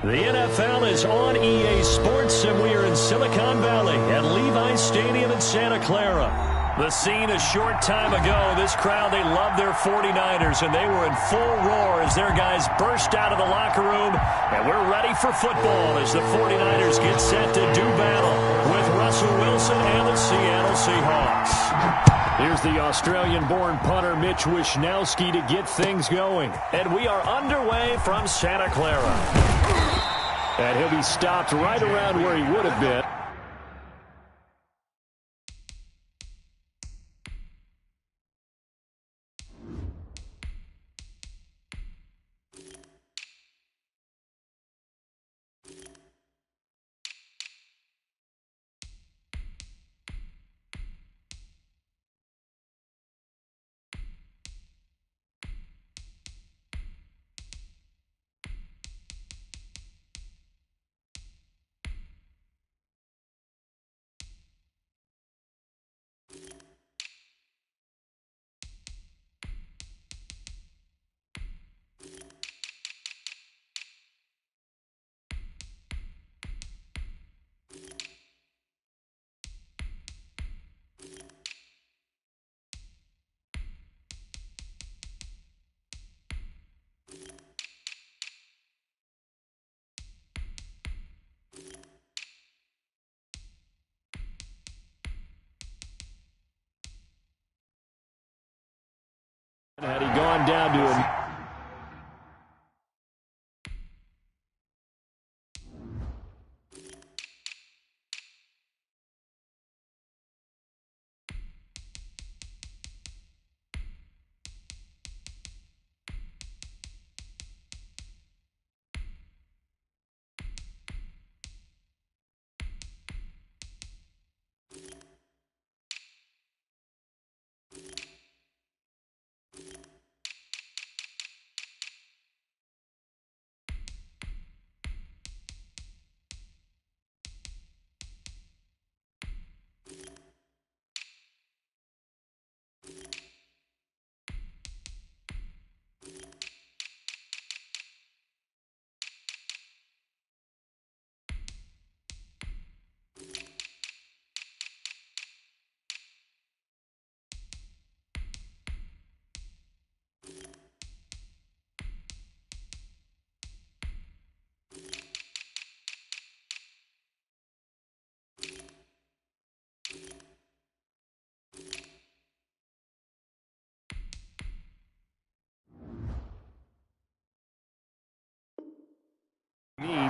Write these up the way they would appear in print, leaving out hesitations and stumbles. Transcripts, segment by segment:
The NFL is on EA Sports, and we are in Silicon Valley at Levi's Stadium in Santa Clara. The scene a short time ago, this crowd, they love their 49ers, and they were in full roar as their guys burst out of the locker room, and we're ready for football as the 49ers get set to do battle with Russell Wilson and the Seattle Seahawks. Here's the Australian-born punter Mitch Wishnowsky to get things going, and we are underway from Santa Clara. And he'll be stopped right around where he would have been. Had he gone down to him.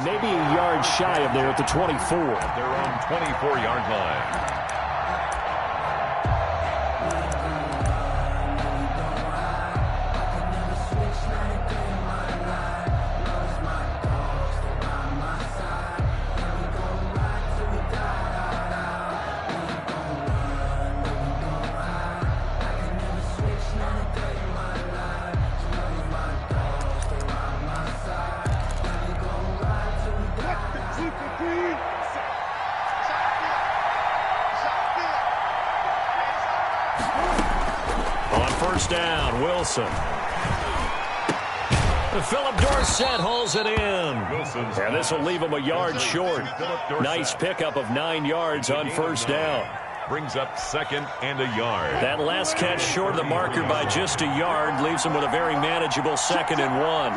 Maybe a yard shy of there at the 24. Their own 24-yard line. Down, Wilson. Philip Dorsett hauls it in. And this will leave him a yard short. Nice pickup of 9 yards on first down. Brings up second and a yard. That last catch short of the marker by just a yard leaves him with a very manageable 2nd and 1.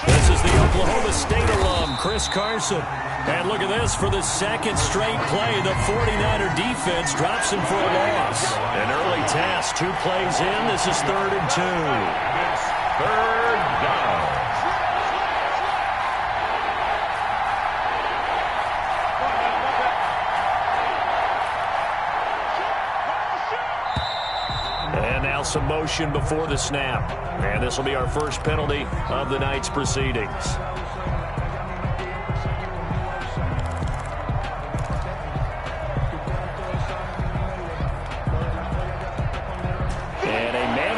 This is the Oklahoma State alum, Chris Carson. And look at this, for the second straight play, the 49er defense drops him for a loss. An early task, 2 plays in, this is 3rd and 2. It's 3rd down. And now some motion before the snap. And this will be our first penalty of the night's proceedings.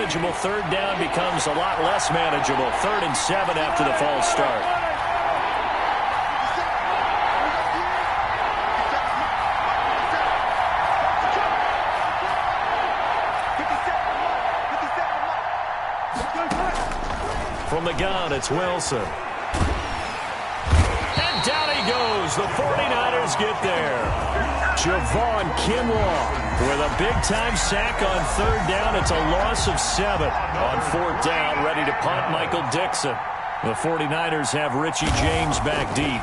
Manageable 3rd down becomes a lot less manageable. 3rd and 7 after the false start. From the gun, it's Wilson. And down he goes. The 49ers get there. Javon Kinlaw with a big-time sack on third down. It's a loss of 7 on fourth down. Ready to punt, Michael Dixon. The 49ers have Richie James back deep.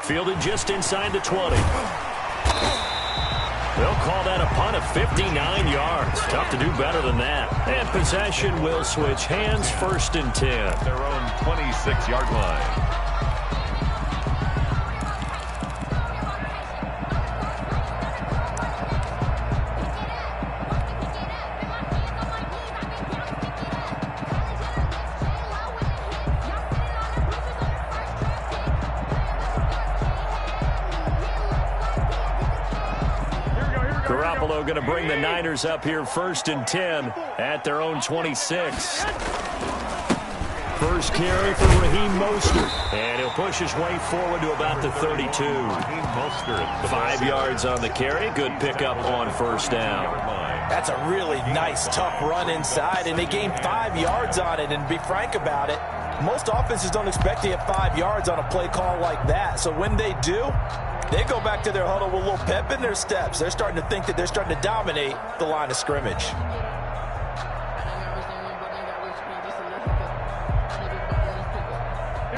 Fielded just inside the 20. They'll call that a punt of 59 yards. Tough to do better than that. And possession will switch hands, 1st and 10. Their own 26-yard line. Going to bring the Niners up here 1st and 10 at their own 26. First carry for Raheem Mostert. And he'll push his way forward to about the 32. 5 yards on the carry. Good pickup on 1st down. That's a really nice, tough run inside, and they gained 5 yards on it. And to be frank about it, most offenses don't expect to get 5 yards on a play call like that. So when they do, they go back to their huddle with a little pep in their steps. They're starting to think that they're starting to dominate the line of scrimmage.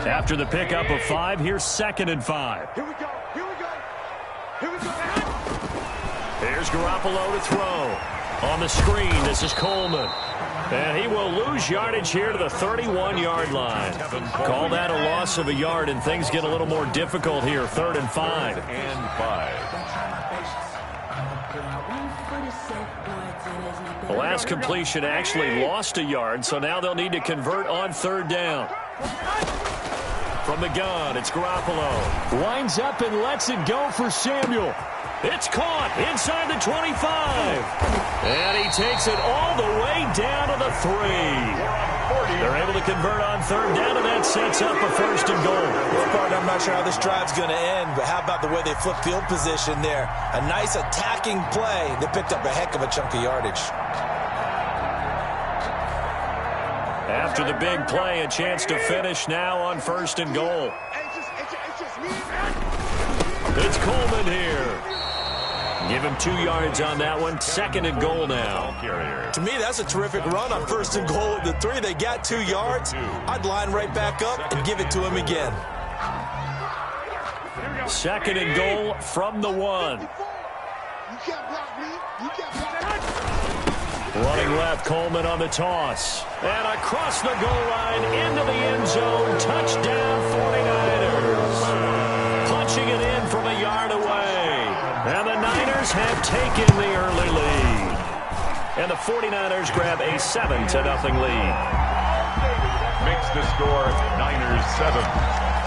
After the pickup of 5, here's 2nd and 5. Here we go. Here we go. Here we go. Here's Garoppolo to throw. On the screen, this is Coleman. And he will lose yardage here to the 31-yard line. Call that a loss of a yard, and things get a little more difficult here. 3rd and 5. The last completion actually lost a yard, so now they'll need to convert on 3rd down. From the gun, it's Garoppolo. Winds up and lets it go for Samuel. It's caught inside the 25. And he takes it all the way down to the 3. They're able to convert on 3rd down, and that sets up a 1st and goal. Well, partner, I'm not sure how this drive's going to end, but how about the way they flip field position there? A nice attacking play. They picked up a heck of a chunk of yardage. After the big play, a chance to finish now on 1st and goal. It's Coleman here. Give him 2 yards on that one. 2nd and goal now. To me, that's a terrific run on 1st and goal at the 3. They got 2 yards. I'd line right back up and give it to him again. 2nd and goal from the 1. Running left, Coleman on the toss. And across the goal line into the end zone. Touchdown, 49ers. Punching it in from a yard away. And the Niners have taken the early lead. And the 49ers grab a 7-0 lead. Makes the score Niners 7.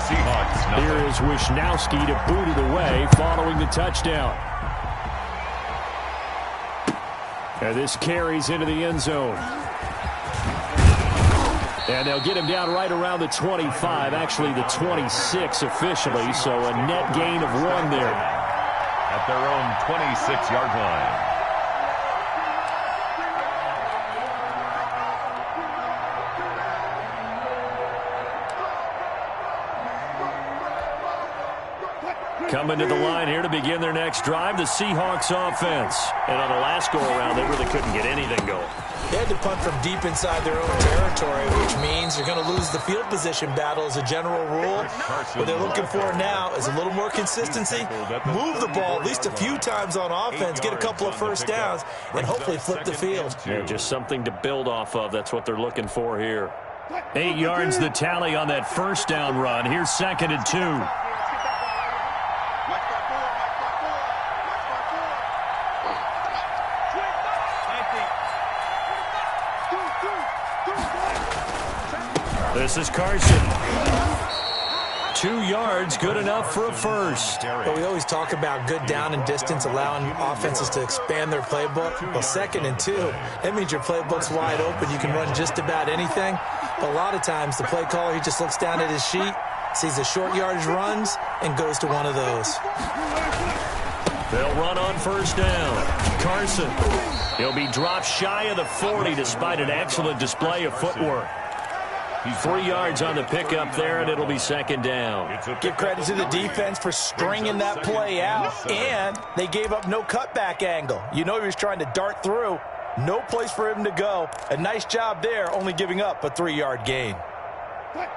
Seahawks 0. Here is Wisnowski to boot it away following the touchdown. And this carries into the end zone. And they'll get him down right around the 25, actually the 26 officially, so a net gain of 1 there. At their own 26-yard line. Coming to the line here to begin their next drive, the Seahawks offense. And on the last go-around, they really couldn't get anything going. They had to punt from deep inside their own territory, which means you're going to lose the field position battle as a general rule. What they're looking for now is a little more consistency, move the ball at least a few times on offense, get a couple of 1st downs, and hopefully flip the field. Yeah, just something to build off of. That's what they're looking for here. 8 yards the tally on that 1st down run. Here's 2nd and 2. This is Carson. 2 yards, good enough for a 1st. But we always talk about good down and distance, allowing offenses to expand their playbook. Well, 2nd and 2, that means your playbook's wide open. You can run just about anything. But a lot of times, the play caller, he just looks down at his sheet, sees the short yardage runs, and goes to one of those. They'll run on first down. Carson. He'll be dropped shy of the 40 despite an excellent display of footwork. 3 yards on the pickup there, and it'll be second down. Give credit to the defense for stringing that play out, and they gave up no cutback angle. You know he was trying to dart through. No place for him to go. A nice job there, only giving up a 3-yard gain.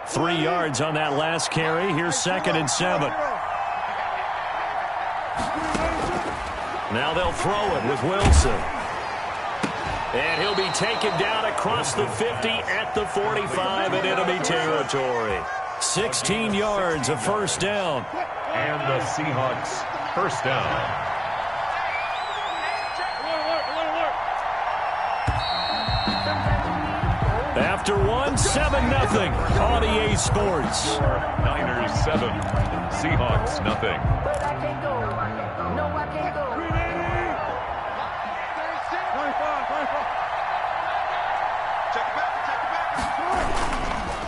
3 yards on that last carry. Here's 2nd and 7. Now they'll throw it with Wilson. And he'll be taken down across the 50 at the 45 in enemy territory. 16 yards of first down. And the Seahawks first down. After one, 7-0 on EA Sports. Niners 7, Seahawks nothing.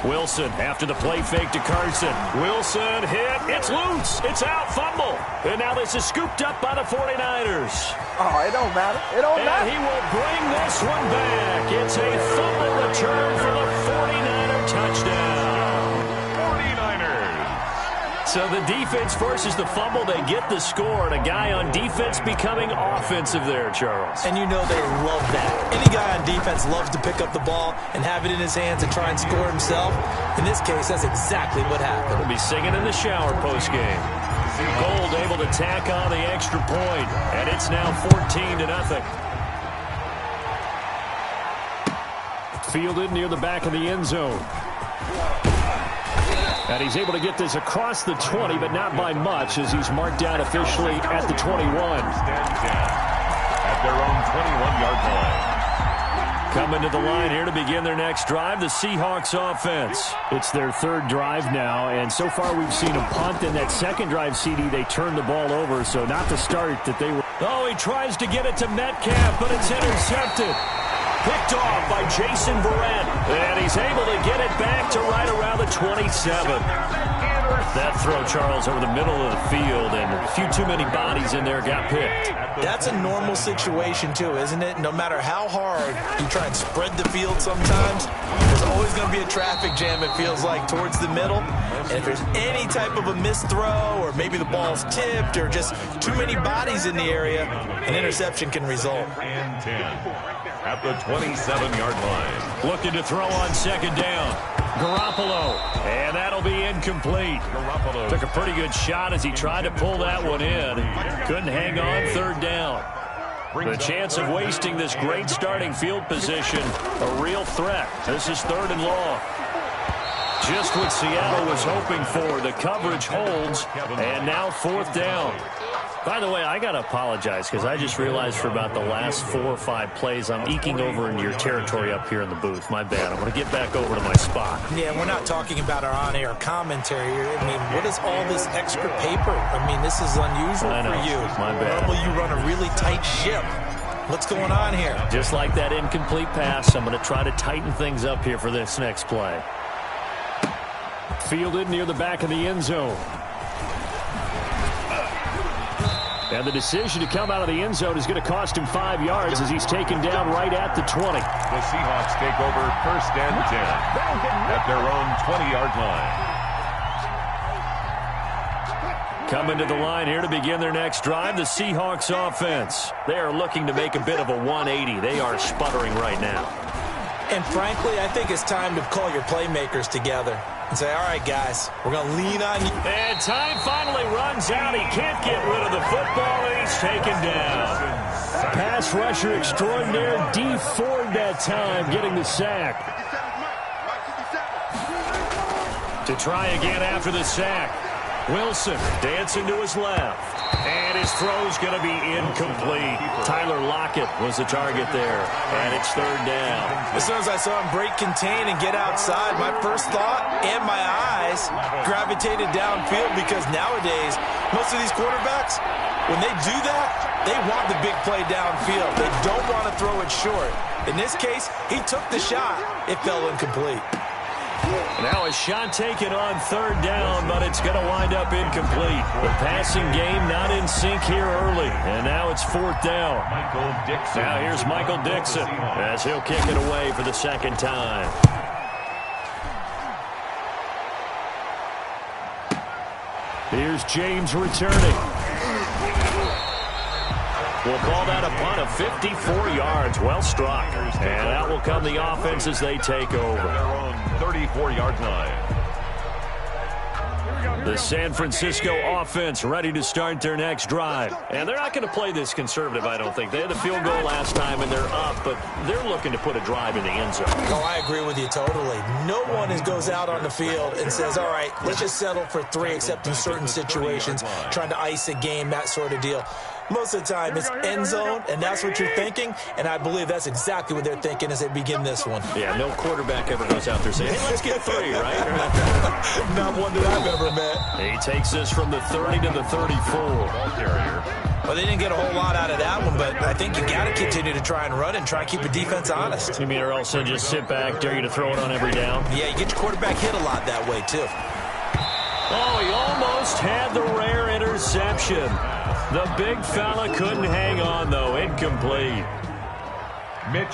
Wilson after the play fake to Carson. Wilson hit. It's loose. It's out. Fumble. And now this is scooped up by the 49ers. Oh, it don't matter. It don't matter. And he will bring this one back. It's a fumble return for the 49er touchdown. 49ers. So the defense forces the fumble. They get the score. And a guy on defense becoming offensive there, Charles. And you know they love that. Any guy on defense loves to pick up the ball and have it in his hands and try and score himself. In this case, that's exactly what happened. He'll be singing in the shower postgame. Gold able to tack on the extra point, and it's now 14-0. Fielded near the back of the end zone. And he's able to get this across the 20, but not by much, as he's marked down officially at the 21. At their own 21-yard line. Coming to the line here to begin their next drive, the Seahawks offense. It's their third drive now, and so far we've seen a punt. In that second drive, CD, they turned the ball over, so not the start that they were. Oh, he tries to get it to Metcalf, but it's intercepted. Picked off by Jason Verrett, and he's able to get it back to right around the 27. That throw, Charles, over the middle of the field, and a few too many bodies in there got picked. That's a normal situation, too, isn't it? No matter how hard you try and spread the field sometimes, there's always going to be a traffic jam, it feels like, towards the middle. And if there's any type of a missed throw, or maybe the ball's tipped, or just too many bodies in the area, an interception can result. And 10 at the 27-yard line. Looking to throw on second down. Garoppolo, and that'll be incomplete. Garoppolo took a pretty good shot as he tried to pull that one in. Couldn't hang on third down. The chance of wasting this great starting field position, a real threat. This is 3rd and long. Just what Seattle was hoping for. The coverage holds, and now 4th down. By the way, I got to apologize because I just realized for about the last 4 or 5 plays, I'm eking over into your territory up here in the booth. My bad. I'm going to get back over to my spot. Yeah, we're not talking about our on-air commentary here. I mean, what is all this extra paper? I mean, this is unusual for you. My bad. Normally you run a really tight ship. What's going on here? Just like that incomplete pass, I'm going to try to tighten things up here for this next play. Fielded near the back of the end zone. And the decision to come out of the end zone is going to cost him 5 yards as he's taken down right at the 20. The Seahawks take over 1st and 10 at their own 20-yard line. Coming to the line here to begin their next drive, the Seahawks offense. They are looking to make a bit of a 180. They are sputtering right now. And frankly, I think it's time to call your playmakers together and say, all right, guys, we're going to lean on you. And time finally runs out. He can't get rid of the football, and he's taken down. Pass rusher extraordinaire, D Ford that time, getting the sack. To try again after the sack. Wilson dancing to his left. And his throw's going to be incomplete. Tyler Lockett was the target there. And it's 3rd down. As soon as I saw him break contain and get outside, my first thought and my eyes gravitated downfield, because nowadays, most of these quarterbacks, when they do that, they want the big play downfield. They don't want to throw it short. In this case, he took the shot. It fell incomplete. Now a shot taken on third down, but it's going to wind up incomplete. The passing game not in sync here early, and now it's fourth down. Now here's Michael Dixon as he'll kick it away for the second time. Here's James returning. We'll call that a punt of 54 yards. Well struck. And out will come the offense as they take over. Their own 34-yard line. The San Francisco offense ready to start their next drive. And they're not going to play this conservative, I don't think. They had the field goal last time, and they're up, but they're looking to put a drive in the end zone. Oh, I agree with you totally. No one goes out on the field and says, all right, let's just settle for 3, except in certain situations, trying to ice a game, that sort of deal. Most of the time, it's end zone, and that's what you're thinking, and I believe that's exactly what they're thinking as they begin this one. Yeah, no quarterback ever goes out there saying, hey, let's get 3, right? Not one that I've ever met. He takes this from the 30 to the 34. Well, they didn't get a whole lot out of that one, but I think you got to continue to try and run and try and keep the defense honest. You mean or else they'll just sit back, dare you to throw it on every down? Yeah, you get your quarterback hit a lot that way, too. Oh, he almost had the rare interception. The big fella couldn't hang on, though. Incomplete.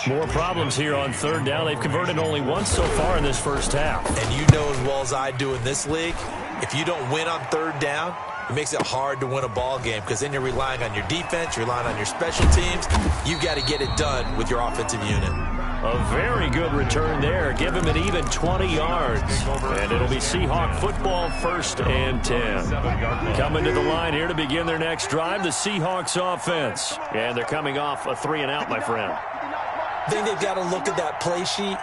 More problems here on third down. They've converted only once so far in this first half. And you know as well as I do in this league, if you don't win on third down, it makes it hard to win a ball game because then you're relying on your defense, you're relying on your special teams. You've got to get it done with your offensive unit. A very good return there. Give him an even 20 yards. And it'll be Seahawk football, 1st and 10. Coming to the line here to begin their next drive, the Seahawks offense. And they're coming off a 3-and-out, my friend. I think they've got to look at that play sheet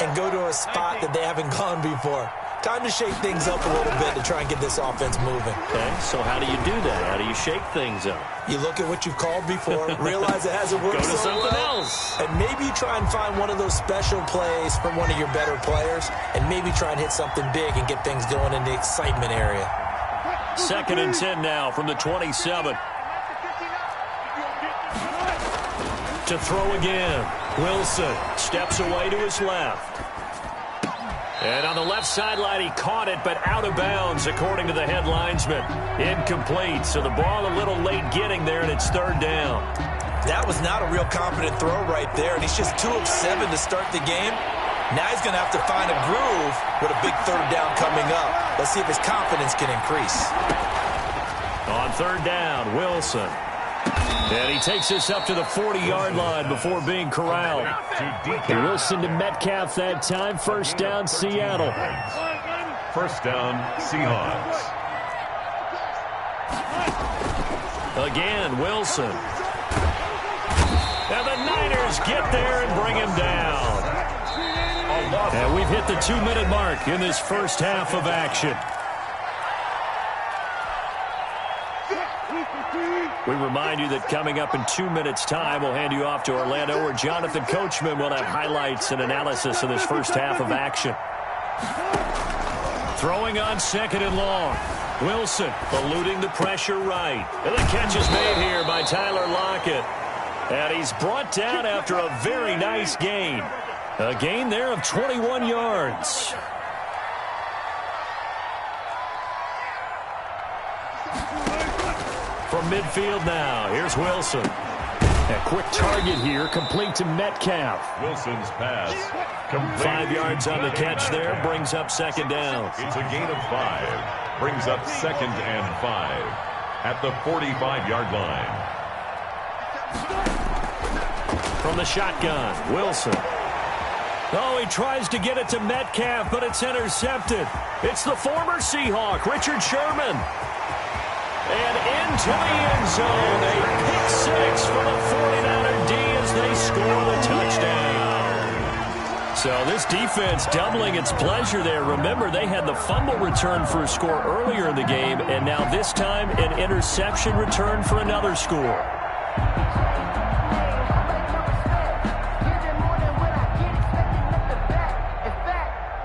and go to a spot that they haven't gone before. Time to shake things up a little bit to try and get this offense moving. Okay, so how do you do that? How do you shake things up? You look at what you've called before, realize it hasn't worked Go to so something well, else. and maybe you try and find one of those special plays from one of your better players, and maybe try and hit something big and get things going in the excitement area. 2nd and 10 now from the 27. To throw again. Wilson steps away to his left. And on the left sideline, he caught it, but out of bounds, according to the head linesman. Incomplete, so the ball a little late getting there, and it's 3rd down. That was not a real confident throw right there, and he's just 2 of 7 to start the game. Now he's going to have to find a groove with a big 3rd down coming up. Let's see if his confidence can increase. On 3rd down, Wilson. And he takes this up to the 40-yard line before being corralled. Wilson to Metcalf that time. 1st down, Seattle. 1st down, Seahawks. Again, Wilson. And the Niners get there and bring him down. And we've hit the 2-minute mark in this first half of action. We remind you that coming up in 2 minutes' time, we'll hand you off to Orlando, where Jonathan Coachman will have highlights and analysis of this first half of action. Throwing on 2nd and long. Wilson eluding the pressure right. And the catch is made here by Tyler Lockett. And he's brought down after a very nice gain. A gain there of 21 yards. From midfield now, here's Wilson. A quick target here, complete to Metcalf. Wilson's pass. Complete. 5 yards on the catch there, brings up 2nd down. It's a gain of 5. Brings up 2nd and 5 at the 45-yard line. From the shotgun, Wilson. Oh, he tries to get it to Metcalf, but it's intercepted. It's the former Seahawk, Richard Sherman. And into the end zone, a pick 6 for the 49er D as they score the touchdown. So this defense doubling its pleasure there. Remember, they had the fumble return for a score earlier in the game, and now this time an interception return for another score.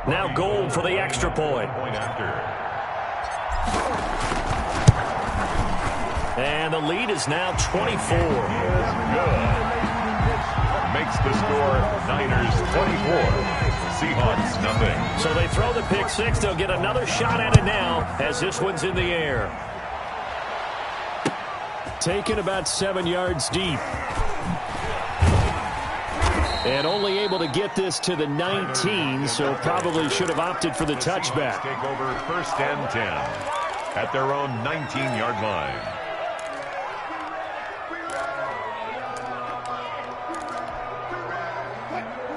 Now Gold for the extra point. Point after. And the lead is now 24. Good. Makes the score Niners 24, Seahawks, nothing. So they throw the pick six. They'll get another shot at it now as this one's in the air. Taken about 7 yards deep. And only able to get this to the 19, so probably should have opted for the touchback. Take over first and 10 at their own 19-yard line.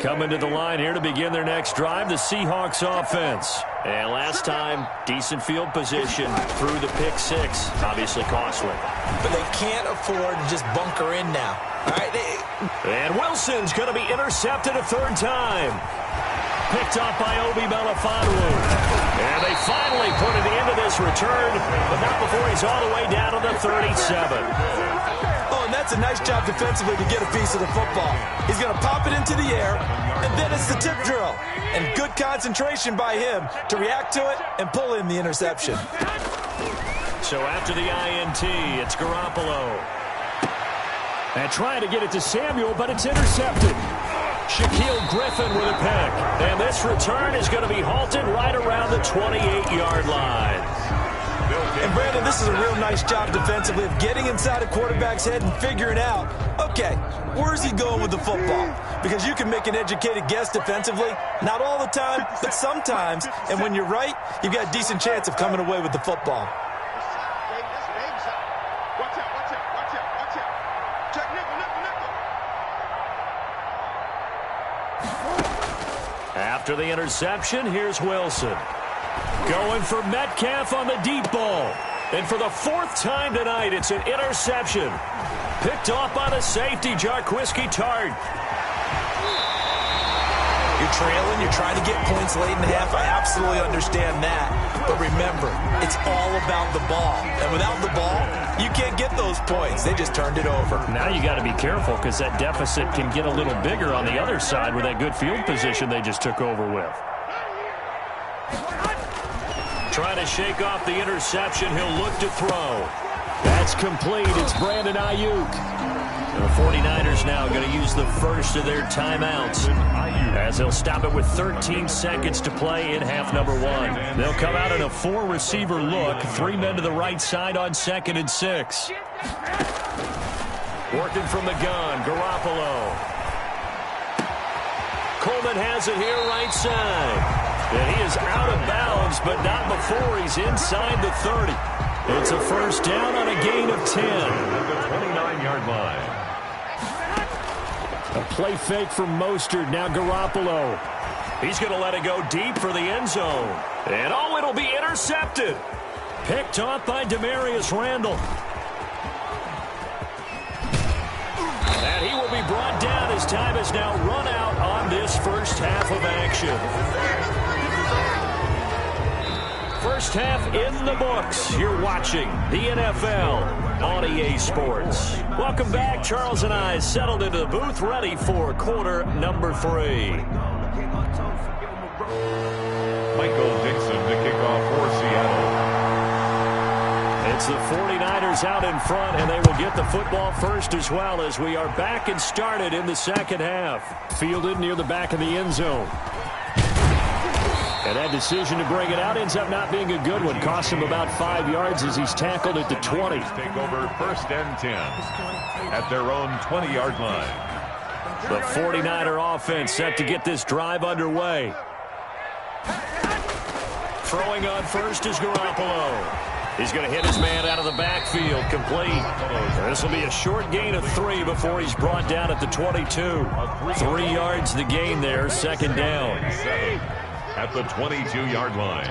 Coming to the line here to begin their next drive, the Seahawks offense. And last time, decent field position through the pick six. Obviously costly. But they can't afford to just bunker in now. All right. And Wilson's going to be intercepted a third time. Picked up by Obi Melifonwu. And they finally put an end to this return, but not before he's all the way down to the 37. Oh, and that's a nice job defensively to get a piece of the football. He's going to pop it into the air, and then it's the tip drill. And good concentration by him to react to it and pull in the interception. So after the INT, it's Garoppolo. And trying to get it to Samuel, but it's intercepted. Shaquille Griffin with a pick. And this return is going to be halted right around the 28-yard line. And Brandon, this is a real nice job defensively of getting inside a quarterback's head and figuring out, okay, where's he going with the football? Because you can make an educated guess defensively, not all the time, but sometimes. And when you're right, you've got a decent chance of coming away with the football. After the interception, here's Wilson. Going for Metcalf on the deep ball. And for the fourth time tonight, it's an interception. Picked off by the safety, Jarquiski Tart. You're trailing, you're trying to get points late in the half. I absolutely understand that. But remember, it's all about the ball. And without the ball, you can't get those points. They just turned it over. Now you got to be careful because that deficit can get a little bigger on the other side with that good field position they just took over with. Trying to shake off the interception. He'll look to throw. That's complete. It's Brandon Ayuk. The 49ers now going to use the first of their timeouts as they'll stop it with 13 seconds to play in half number one. They'll come out in a four-receiver look. 3 men to the right side on 2nd and 6. Working from the gun, Garoppolo. Coleman has it here right side. And he is out of bounds, but not before he's inside the 30. It's a first down on a gain of 10. At the 29-yard line. A play fake from Mostert. Now Garoppolo. He's going to let it go deep for the end zone. And oh, it'll be intercepted. Picked off by Demarius Randall. And he will be brought down as time has now run out on this first half of action. First half in the books. You're watching the NFL on EA Sports. Welcome back. Charles and I settled into the booth, ready for quarter number 3. Michael Dixon to kick off for Seattle. It's the 49ers out in front, and they will get the football first as well as we are back and started in the second half. Fielded near the back of the end zone. And that decision to bring it out ends up not being a good one. Cost him about 5 yards as he's tackled at the 20. Take over first and 10 at their own 20-yard line. The 49er offense set to get this drive underway. Throwing on first is Garoppolo. He's going to hit his man out of the backfield, complete. This will be a short gain of 3 before he's brought down at the 22. 3 yards the gain there, second down. At the 22-yard line.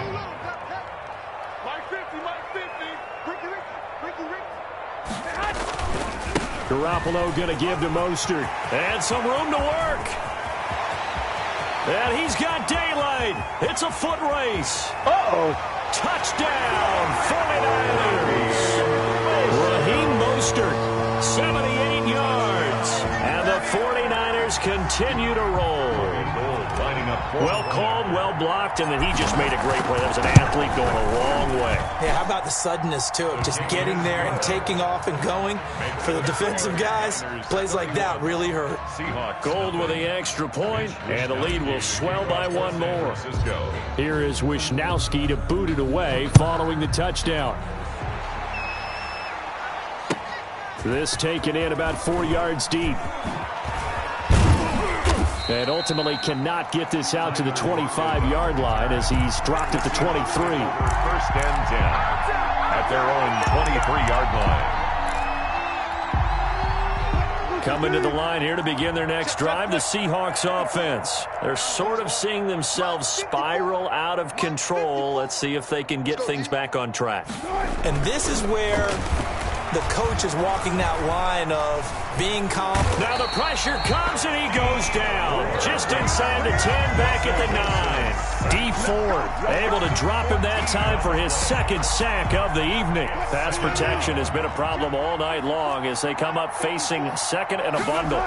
Garoppolo going to give to Mostert. And some room to work. And he's got daylight. It's a foot race. Uh-oh. Touchdown, 49ers. Raheem Mostert, 78 yards. And the 49ers continue to roll. Well called, well well blocked, and then he just made a great play. That was an athlete going a long way. Yeah, how about the suddenness, too, of just getting there and taking off and going? For the defensive guys, plays like that really hurt. Gold with the extra point, and the lead will swell by one more. Here is Wisnowski to boot it away following the touchdown. This taken in about 4 yards deep. And ultimately cannot get this out to the 25-yard line as he's dropped at the 23. First and 10 at their own 23-yard line. Coming to the line here to begin their next drive, the Seahawks offense. They're sort of seeing themselves spiral out of control. Let's see if they can get things back on track. And this is where the coach is walking that line of being calm. Now the pressure comes and he goes down. Just inside the 10, back at the 9. D Ford able to drop him that time for his second sack of the evening. Pass protection has been a problem all night long as they come up facing second and a bundle.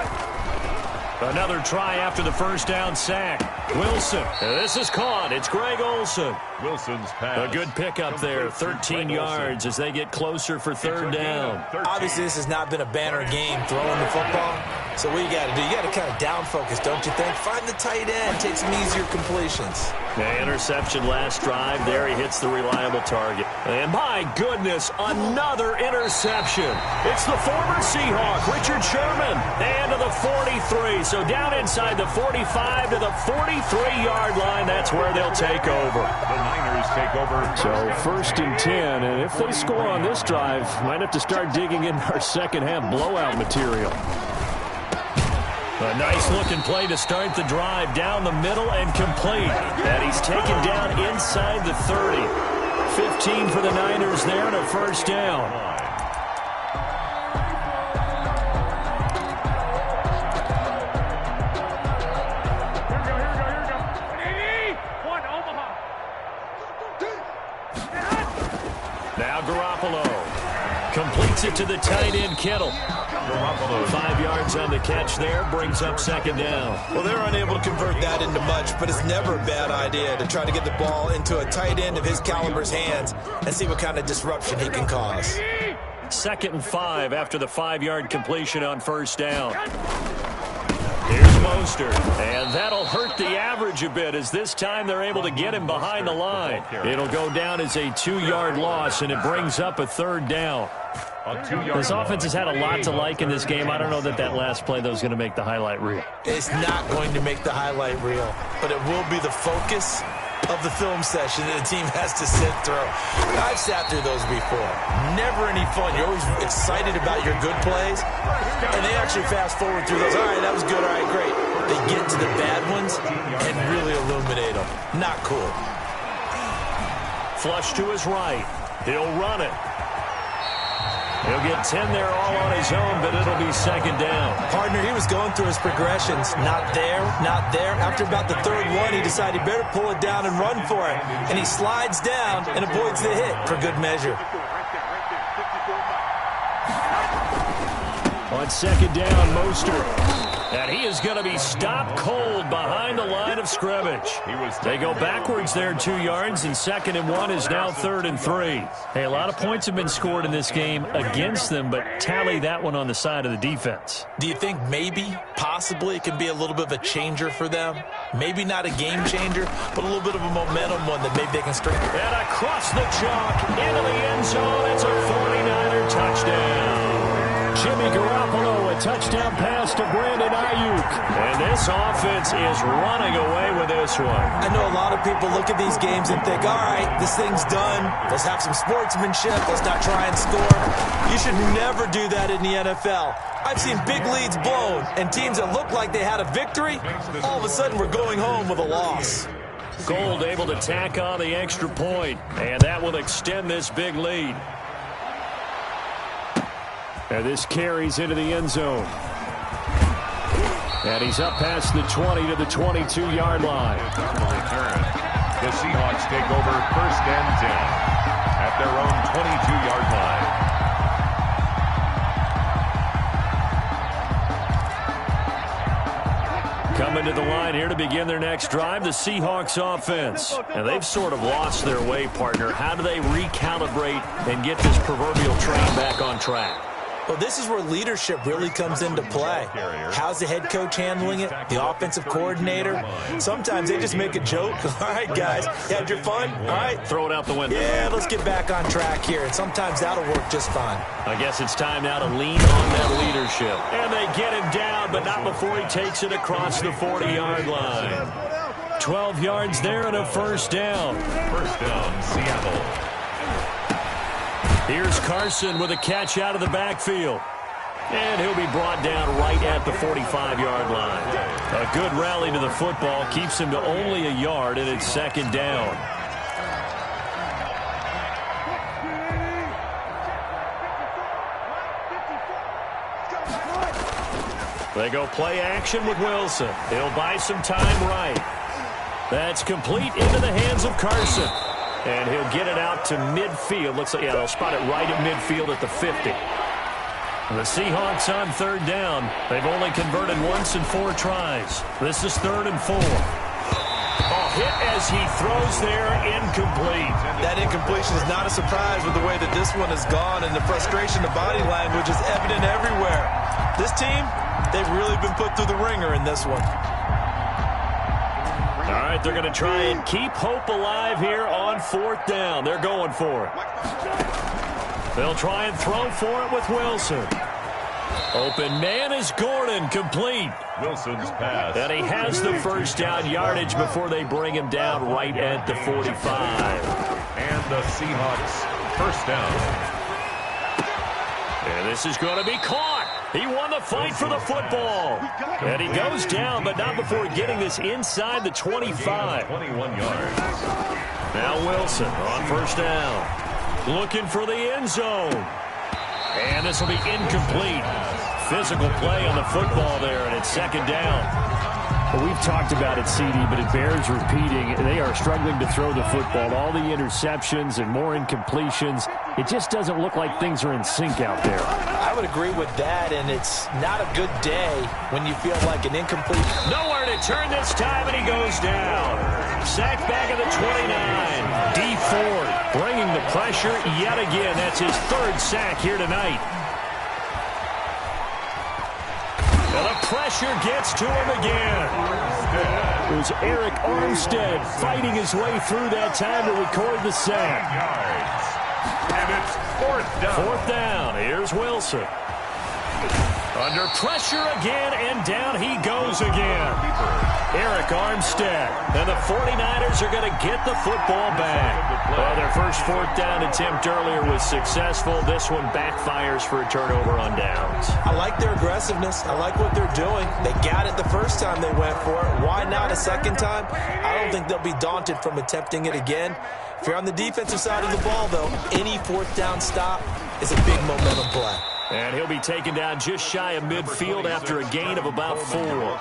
Another try after the first down sack. Wilson. This is caught. It's Greg Olsen. Wilson's pass. A good pickup there. 13 yards as they get closer for third down. Obviously, this has not been a banner game throwing the football. So what you got to do, you got to kind of down focus, don't you think? Find the tight end. Take some easier completions. The interception last drive. There he hits the reliable target. And my goodness, another interception. It's the former Seahawk, Richard Sherman. And to the 43. So down inside the 45 to the 43-yard line. That's where they'll take over. The Niners take over. So first and 10. And if they score on this drive, might have to start digging in our second half blowout material. A nice-looking play to start the drive down the middle and complete. And he's taken down inside the 30. 15 for the Niners there and a first down. Now Garoppolo completes it to the tight end, Kittle. 5 yards on the catch there, brings up second down. Well, they're unable to convert that into much, but it's never a bad idea to try to get the ball into a tight end of his caliber's hands and see what kind of disruption he can cause. 2nd and 5 after the 5-yard completion on first down. Here's Mostert, and that'll hurt the average a bit as this time they're able to get him behind the line. It'll go down as a 2-yard loss, and it brings up a third down. This offense has had a lot to like in this game. I don't know that last play, though, is going to make the highlight reel. It's not going to make the highlight reel, but it will be the focus of the film session that the team has to sit through. I've sat through those before. Never any fun. You're always excited about your good plays, and they actually fast forward through those. All right, that was good. All right, great. They get to the bad ones and really illuminate them. Not cool. Flush to his right. He'll run it. He'll get 10 there all on his own, but it'll be second down. Partner, he was going through his progressions. Not there, not there. After about the third one, he decided he better pull it down and run for it. And he slides down and avoids the hit for good measure. On second down, Mostert. And he is going to be stopped cold behind the line of scrimmage. They go backwards there 2 yards, and 2nd and 1 is now 3rd and 3. Hey, a lot of points have been scored in this game against them, but tally that one on the side of the defense. Do you think maybe, possibly, it can be a little bit of a changer for them? Maybe not a game changer, but a little bit of a momentum one that maybe they can string. And across the chalk, into the end zone, it's a 49er touchdown. Jimmy Garoppolo, a touchdown pass to Brandon Ayuk. And this offense is running away with this one. I know a lot of people look at these games and think, all right, this thing's done. Let's have some sportsmanship. Let's not try and score. You should never do that in the NFL. I've seen big leads blown, and teams that look like they had a victory, all of a sudden we're going home with a loss. Gold able to tack on the extra point, and that will extend this big lead. And this carries into the end zone. And he's up past the 20 to the 22-yard line. The Seahawks take over 1st and 10 at their own 22-yard line. Coming to the line here to begin their next drive, the Seahawks offense. And they've sort of lost their way, partner. How do they recalibrate and get this proverbial train back on track? Well, this is where leadership really comes into play. How's the head coach handling it? The offensive coordinator? Sometimes they just make a joke. All right, guys, you had your fun? All right. Throw it out the window. Yeah, let's get back on track here. And sometimes that'll work just fine. I guess it's time now to lean on that leadership. And they get him down, but not before he takes it across the 40-yard line. 12 yards there and a first down. First down, Seattle. Here's Carson with a catch out of the backfield. And he'll be brought down right at the 45-yard line. A good rally to the football keeps him to only a yard, and it's second down. They go play action with Wilson. He'll buy some time right. That's complete into the hands of Carson. And he'll get it out to midfield. Looks like, yeah, they'll spot it right at midfield at the 50. The Seahawks on third down. They've only converted once in 4 tries. This is 3rd and 4. Hit as he throws there, incomplete. That incompletion is not a surprise with the way that this one has gone, and the frustration, the body language is evident everywhere. This team, they've really been put through the ringer in this one. All right, they're going to try and keep hope alive here on 4th down. They're going for it. They'll try and throw for it with Wilson. Open man is Gordon, complete. Wilson's pass. And he has the first down yardage before they bring him down right at the 45. And the Seahawks first down. And this is going to be caught. He won the fight for the football. And he goes down, but not before getting this inside the 25. 21 yards. Now Wilson on first down. Looking for the end zone. And this will be incomplete. Physical play on the football there, and it's second down. Well, we've talked about it, CD, but it bears repeating. They are struggling to throw the football. All the interceptions and more incompletions. It just doesn't look like things are in sync out there. I would agree with that, and it's not a good day when you feel like an incomplete. Nowhere to turn this time, and he goes down. Sacked back at the 29. D Ford bringing the pressure yet again. That's his 3rd sack here tonight. Well, the pressure gets to him again. It was Eric Armstead fighting his way through that time to record the sack. And it's 4th down. 4th down. Here's Wilson. Under pressure again, and down he goes again. Eric Armstead. And the 49ers are going to get the football back. Well, their first 4th down attempt earlier was successful. This one backfires for a turnover on downs. I like their aggressiveness. I like what they're doing. They got it the first time they went for it. Why not a second time? I don't think they'll be daunted from attempting it again. If you're on the defensive side of the ball, though, any 4th down stop is a big momentum play. And he'll be taken down just shy of midfield after a gain of about 4.